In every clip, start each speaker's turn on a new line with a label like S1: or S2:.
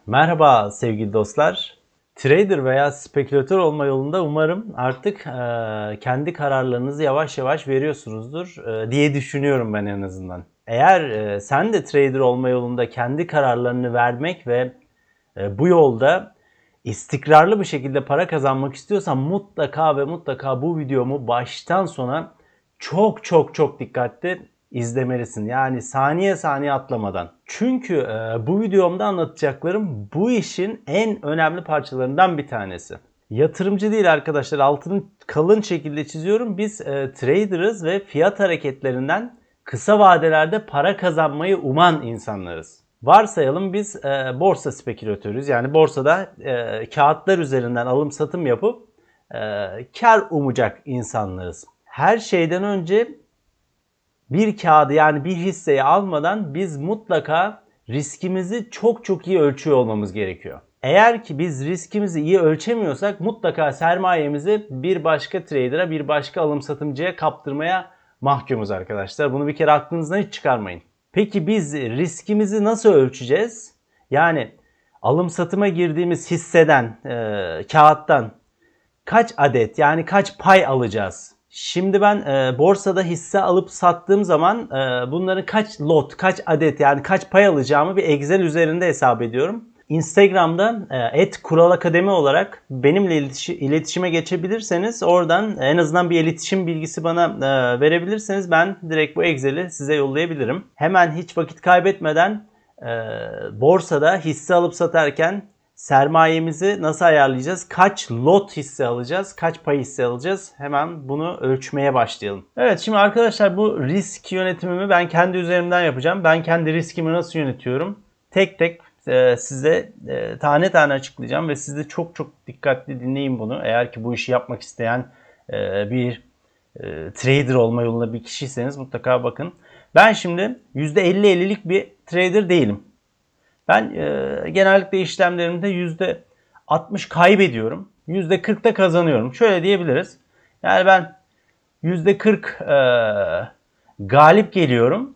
S1: Merhaba sevgili dostlar. Trader veya spekülatör olma yolunda umarım artık kendi kararlarınızı yavaş yavaş veriyorsunuzdur diye düşünüyorum ben en azından. Eğer sen de trader olma yolunda kendi kararlarını vermek ve bu yolda istikrarlı bir şekilde para kazanmak istiyorsan mutlaka ve mutlaka bu videomu baştan sona çok dikkatli izlemelisin. Yani saniye saniye atlamadan. Çünkü bu videomda anlatacaklarım bu işin en önemli parçalarından bir tanesi. Yatırımcı değil arkadaşlar, altını kalın şekilde çiziyorum. Biz trader'ız ve fiyat hareketlerinden kısa vadelerde para kazanmayı uman insanlarız. Varsayalım biz borsa spekülatörüyüz. Yani borsada kağıtlar üzerinden alım satım yapıp kar umacak insanlarız. Her şeyden önce bir kağıdı yani bir hisseyi almadan biz mutlaka riskimizi çok iyi ölçüyor olmamız gerekiyor. Eğer ki biz riskimizi iyi ölçemiyorsak mutlaka sermayemizi bir başka trader'a, bir başka alım satımcıya kaptırmaya mahkumuz arkadaşlar. Bunu bir kere aklınızdan hiç çıkarmayın. Peki biz riskimizi nasıl ölçeceğiz? Yani alım satıma girdiğimiz hisseden, kağıttan kaç adet yani kaç pay alacağız? Şimdi ben borsada hisse alıp sattığım zaman bunların kaç lot, kaç adet yani kaç pay alacağımı bir Excel üzerinde hesap ediyorum. Instagram'da @kuralakademi olarak benimle iletişime geçebilirseniz oradan en azından bir iletişim bilgisi bana verebilirseniz ben direkt bu Excel'i size yollayabilirim. Hemen hiç vakit kaybetmeden borsada hisse alıp satarken sermayemizi nasıl ayarlayacağız? Kaç lot hisse alacağız? Kaç pay hisse alacağız? Hemen bunu ölçmeye başlayalım. Evet, şimdi arkadaşlar bu risk yönetimimi ben kendi üzerimden yapacağım. Ben kendi riskimi nasıl yönetiyorum? Tek tek size tane tane açıklayacağım ve siz de çok dikkatli dinleyin bunu. Eğer ki bu işi yapmak isteyen bir trader olma yolunda bir kişiyseniz mutlaka bakın. Ben şimdi %50-50'lik bir trader değilim. Ben genellikle işlemlerimde %60 kaybediyorum. %40'da kazanıyorum. Şöyle diyebiliriz. Yani ben %40 galip geliyorum.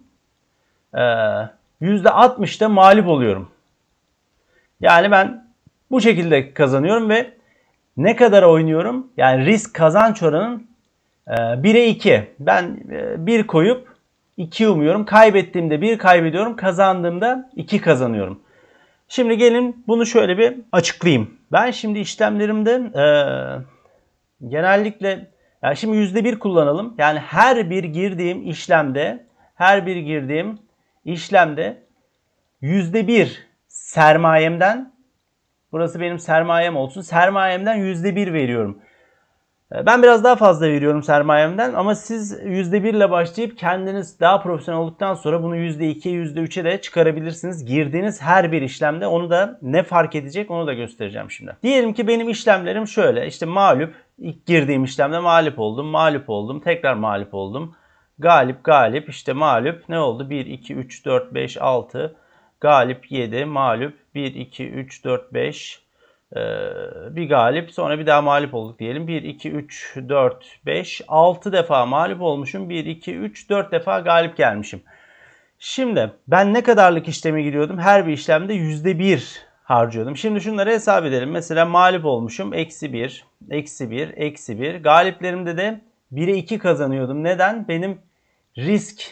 S1: %60'da mağlup oluyorum. Yani ben bu şekilde kazanıyorum ve ne kadar oynuyorum? Yani risk kazanç oranım 1'e 2. Ben 1 koyup 2 umuyorum. Kaybettiğimde 1 kaybediyorum. Kazandığımda 2 kazanıyorum. Şimdi gelin bunu şöyle bir açıklayayım. Ben şimdi işlemlerimde genellikle yani şimdi %1 kullanalım. Yani her bir girdiğim işlemde %1 sermayemden, burası benim sermayem olsun. Sermayemden %1 veriyorum. Ben biraz daha fazla veriyorum sermayemden ama siz %1 ile başlayıp kendiniz daha profesyonel olduktan sonra bunu %2'ye, %3'e de çıkarabilirsiniz. Girdiğiniz her bir işlemde onu da ne fark edecek onu da göstereceğim şimdi. Diyelim ki benim işlemlerim şöyle. İşte mağlup, ilk girdiğim işlemde mağlup oldum, tekrar mağlup oldum. Galip, işte mağlup ne oldu? 1, 2, 3, 4, 5, 6, galip 7, mağlup 1, 2, 3, 4, 5, bir galip sonra bir daha mağlup olduk diyelim. 1, 2, 3, 4, 5, 6 defa mağlup olmuşum. 1, 2, 3, 4 defa galip gelmişim. Şimdi ben ne kadarlık işleme giriyordum? Her bir işlemde %1 harcıyordum. Şimdi şunları hesap edelim. Mesela mağlup olmuşum. Eksi 1, eksi 1, eksi 1. Galiplerimde de 1'e 2 kazanıyordum. Neden? Benim risk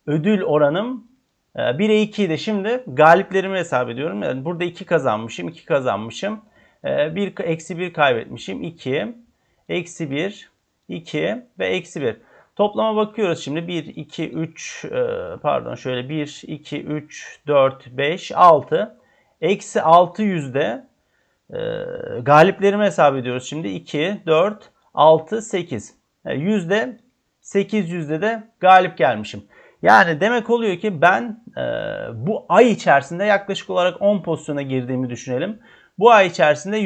S1: ödül oranım 1'e 2'yi de şimdi galiplerimi hesap ediyorum. Yani burada 2 kazanmışım, 2 kazanmışım. 1 eksi 1 kaybetmişim. 2, eksi 1, 2 ve eksi 1. Toplama bakıyoruz şimdi. 1, 2, 3, pardon şöyle 1, 2, 3, 4, 5, 6. Eksi 6 yüzde galiplerimi hesap ediyoruz şimdi. 2, 4, 6, 8. Yüzde 8 yüzde de galip gelmişim. Yani demek oluyor ki ben bu ay içerisinde yaklaşık olarak 10 pozisyona girdiğimi düşünelim. Bu ay içerisinde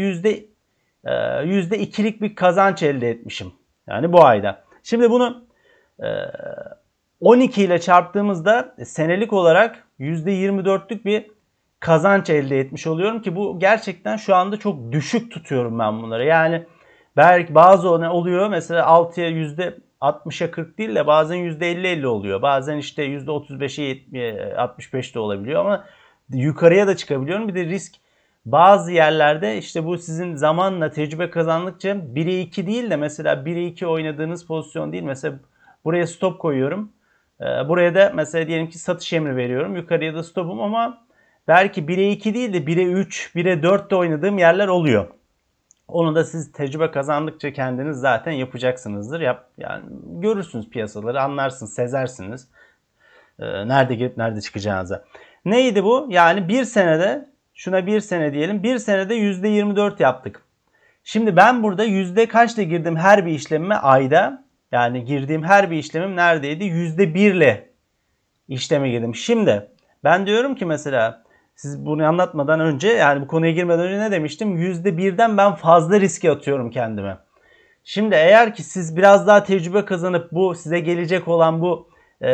S1: %2'lik bir kazanç elde etmişim. Yani bu ayda. Şimdi bunu 12 ile çarptığımızda senelik olarak %24'lük bir kazanç elde etmiş oluyorum ki bu gerçekten şu anda çok düşük tutuyorum ben bunları. Yani belki bazı ne oluyor mesela 6'ya %60'a 40 değil de bazen %50-50 oluyor. Bazen işte %35'e 65 de olabiliyor ama yukarıya da çıkabiliyorum. Bir de risk Bazı yerlerde işte bu sizin zamanla tecrübe kazandıkça 1'e 2 değil de mesela 1'e 2 oynadığınız pozisyon değil. Mesela buraya stop koyuyorum. Buraya da mesela diyelim ki satış emri veriyorum. Yukarıya da stopum ama belki 1'e 2 değil de 1'e 3, 1'e 4 de oynadığım yerler oluyor. Onu da siz tecrübe kazandıkça kendiniz zaten yapacaksınızdır. Yani görürsünüz piyasaları, anlarsınız, sezersiniz. Nerede girip nerede çıkacağınızı. Neydi bu? Yani bir senede, şuna bir sene diyelim, bir senede %24 yaptık. Şimdi ben burada yüzde kaçla girdim her bir işlemime ayda? Yani girdiğim her bir işlemim neredeydi? %1 ile işleme girdim. Şimdi ben diyorum ki mesela siz bunu anlatmadan önce, yani bu konuya girmeden önce ne demiştim? %1'den ben fazla riske atıyorum kendime. Şimdi eğer ki siz biraz daha tecrübe kazanıp bu size gelecek olan bu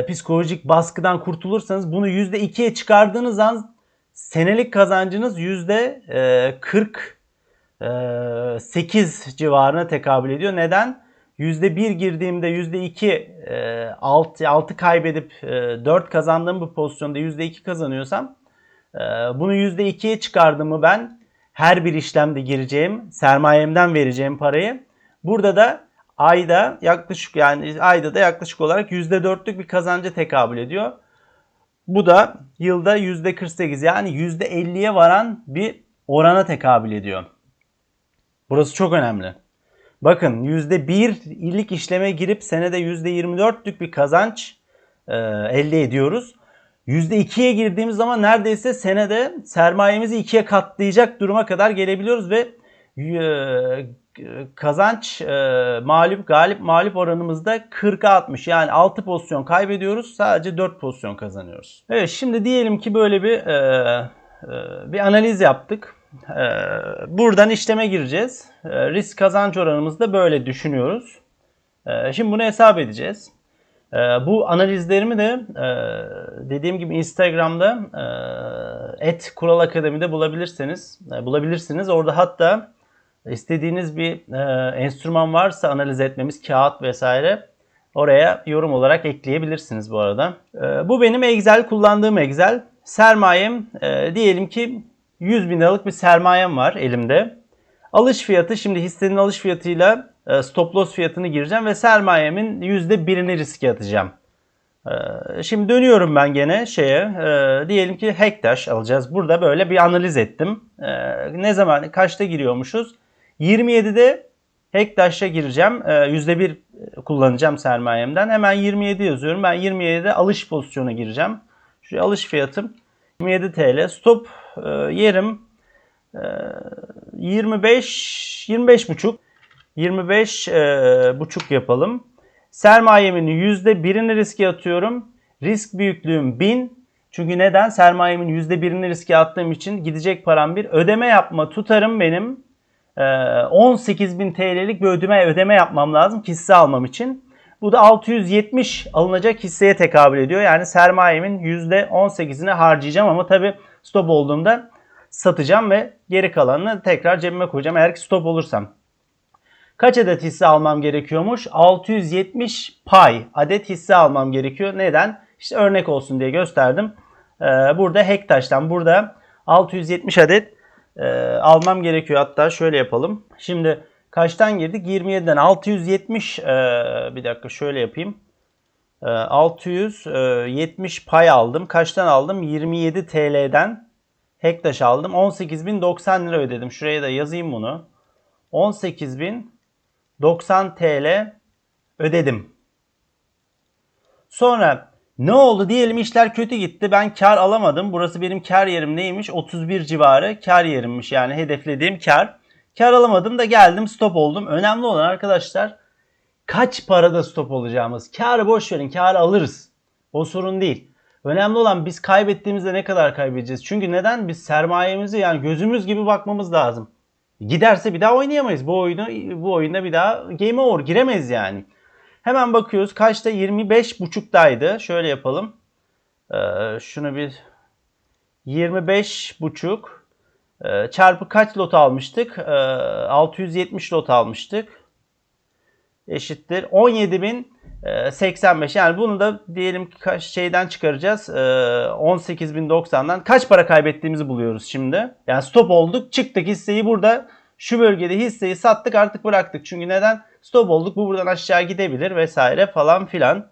S1: psikolojik baskıdan kurtulursanız, bunu %2'ye çıkardığınız an senelik kazancınız %48 civarına tekabül ediyor. Neden? %1 girdiğimde %2 6 kaybedip 4 kazandığım bu pozisyonda %2 kazanıyorsam, bunu %2'ye çıkardığımı ben her bir işlemde gireceğim sermayemden vereceğim parayı. Burada da ayda yaklaşık olarak %4'lük bir kazanca tekabül ediyor. Bu da yılda %48 yani %50'ye varan bir orana tekabül ediyor. Burası çok önemli. Bakın %1 ilk işleme girip senede %24'lük bir kazanç elde ediyoruz. %2'ye girdiğimiz zaman neredeyse senede sermayemizi 2'ye katlayacak duruma kadar gelebiliyoruz ve kazanç galip mağlup oranımızda 40'a 60, yani 6 pozisyon kaybediyoruz, sadece 4 pozisyon kazanıyoruz. Evet, şimdi diyelim ki böyle bir analiz yaptık. Buradan işleme gireceğiz. Risk kazanç oranımızı da böyle düşünüyoruz. Şimdi bunu hesap edeceğiz. Bu analizlerimi de dediğim gibi Instagram'da @kuralakademi'de bulabilirsiniz. Orada hatta istediğiniz bir enstrüman varsa analiz etmemiz, kağıt vesaire, oraya yorum olarak ekleyebilirsiniz bu arada. Bu benim Excel, kullandığım Excel. Sermayem diyelim ki 100 bin liralık bir sermayem var elimde. Alış fiyatı, şimdi hissenin alış fiyatıyla stop loss fiyatını gireceğim ve sermayemin %1'ini riske atacağım. Şimdi dönüyorum ben gene diyelim ki Hektaş alacağız. Burada böyle bir analiz ettim. Ne zaman kaçta giriyormuşuz? 27'de Hektaş'a gireceğim. %1 kullanacağım sermayemden. Hemen 27 yazıyorum. Ben 27'de alış pozisyona gireceğim. Şu alış fiyatım 27 TL. Stop yerim 25 buçuk yapalım. Sermayemin %1'ini riske atıyorum. Risk büyüklüğüm 1000. Çünkü neden? Sermayemin %1'ini riske attığım için gidecek param bir. Ödeme yapma tutarım benim 18.000 TL'lik bir ödeme yapmam lazım hisse almam için. Bu da 670 alınacak hisseye tekabül ediyor. Yani sermayemin %18'ini harcayacağım ama tabii stop olduğumda satacağım ve geri kalanını tekrar cebime koyacağım eğer ki stop olursam. Kaç adet hisse almam gerekiyormuş? 670 adet hisse almam gerekiyor. Neden? İşte örnek olsun diye gösterdim. Burada Hektaş'tan burada 670 adet almam gerekiyor. Hatta şöyle yapalım. Şimdi kaçtan girdik? 27'den 670 bir dakika şöyle yapayım. 670 pay aldım. Kaçtan aldım? 27 TL'den Hektaş aldım. 18.090 lira ödedim. Şuraya da yazayım bunu. 18.090 TL ödedim. Sonra ne oldu? Diyelim işler kötü gitti. Ben kar alamadım. Burası benim kar yerim neymiş? 31 civarı kar yerimmiş. Yani hedeflediğim kar. Kar alamadım da geldim stop oldum. Önemli olan arkadaşlar kaç parada stop olacağımız. Karı boş verin. Karı alırız. O sorun değil. Önemli olan biz kaybettiğimizde ne kadar kaybedeceğiz. Çünkü neden? Biz sermayemizi yani gözümüz gibi bakmamız lazım. Giderse bir daha oynayamayız. Bu oyunda bir daha game over giremeyiz yani. Hemen bakıyoruz. Kaçta? 25.5'taydı. Şöyle yapalım. Şunu bir 25.5 çarpı kaç lot almıştık? 670 lot almıştık. eşittir 17.085. Yani bunu da diyelim ki kaç şeyden çıkaracağız? 18.090'dan kaç para kaybettiğimizi buluyoruz şimdi. Yani stop olduk, çıktık, hisseyi burada şu bölgede hisseyi sattık, artık bıraktık. Çünkü neden? Stop olduk, bu buradan aşağı gidebilir vesaire falan filan.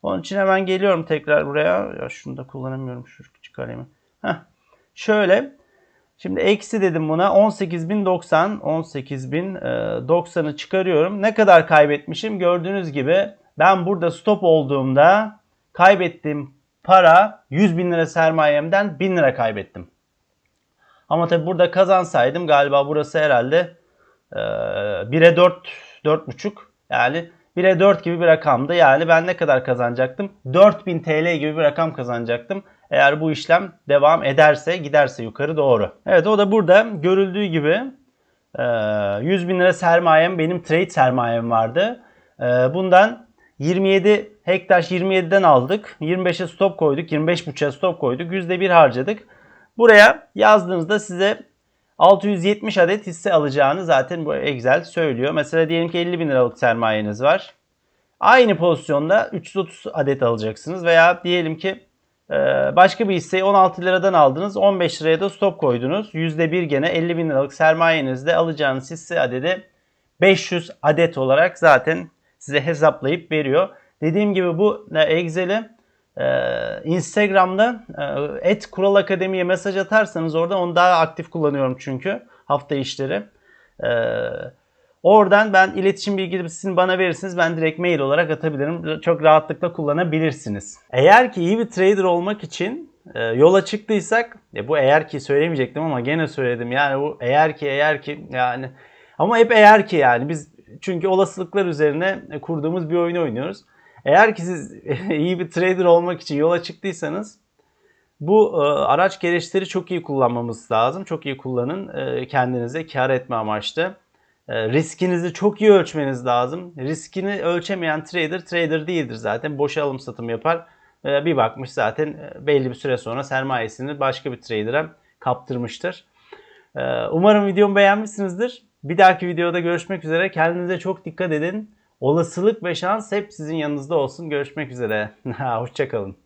S1: Onun için hemen geliyorum tekrar buraya. Ya şunu da kullanamıyorum, şu küçük kalemi. Şöyle. Şimdi eksi dedim buna, 18.090. 18.090'ı çıkarıyorum. Ne kadar kaybetmişim? Gördüğünüz gibi ben burada stop olduğumda kaybettiğim para 100.000 lira sermayemden 1.000 lira kaybettim. Ama tabi burada kazansaydım galiba burası herhalde 1'e 4, 4,5, yani 1'e 4 gibi bir rakamdı. Yani ben ne kadar kazanacaktım? 4.000 TL gibi bir rakam kazanacaktım. Eğer bu işlem devam ederse, giderse yukarı doğru. Evet, o da burada görüldüğü gibi 100.000 lira sermayem, benim trade sermayem vardı. Bundan 27 Hektaş 27'den aldık. 25'e stop koyduk. 25.5'a stop koyduk. %1 harcadık. Buraya yazdığınızda size 670 adet hisse alacağını zaten bu Excel söylüyor. Mesela diyelim ki 50.000 liralık sermayeniz var. Aynı pozisyonda 330 adet alacaksınız. Veya diyelim ki başka bir hisseyi 16 liradan aldınız. 15 liraya da stop koydunuz. %1 gene 50.000 liralık sermayenizde alacağınız hisse adedi 500 adet olarak zaten size hesaplayıp veriyor. Dediğim gibi bu Excel'i Instagram'da @kuralakademi'ye mesaj atarsanız, orada onu daha aktif kullanıyorum çünkü hafta işleri. Oradan ben iletişim bilgisini bana verirsiniz. Ben direkt mail olarak atabilirim. Çok rahatlıkla kullanabilirsiniz. Eğer ki iyi bir trader olmak için yola çıktıysak, bu eğer ki söylemeyecektim ama gene söyledim. Yani bu eğer ki yani, ama hep eğer ki, yani biz çünkü olasılıklar üzerine kurduğumuz bir oyunu oynuyoruz. Eğer ki siz iyi bir trader olmak için yola çıktıysanız, bu araç gereçleri çok iyi kullanmamız lazım. Çok iyi kullanın, kendinize kar etme amaçlı. Riskinizi çok iyi ölçmeniz lazım. Riskini ölçemeyen trader değildir zaten. Boşa alım satım yapar. Bir bakmış zaten belli bir süre sonra sermayesini başka bir trader'a kaptırmıştır. Umarım videomu beğenmişsinizdir. Bir dahaki videoda görüşmek üzere. Kendinize çok dikkat edin. Olasılık ve şans hep sizin yanınızda olsun. Görüşmek üzere. Hoşça kalın.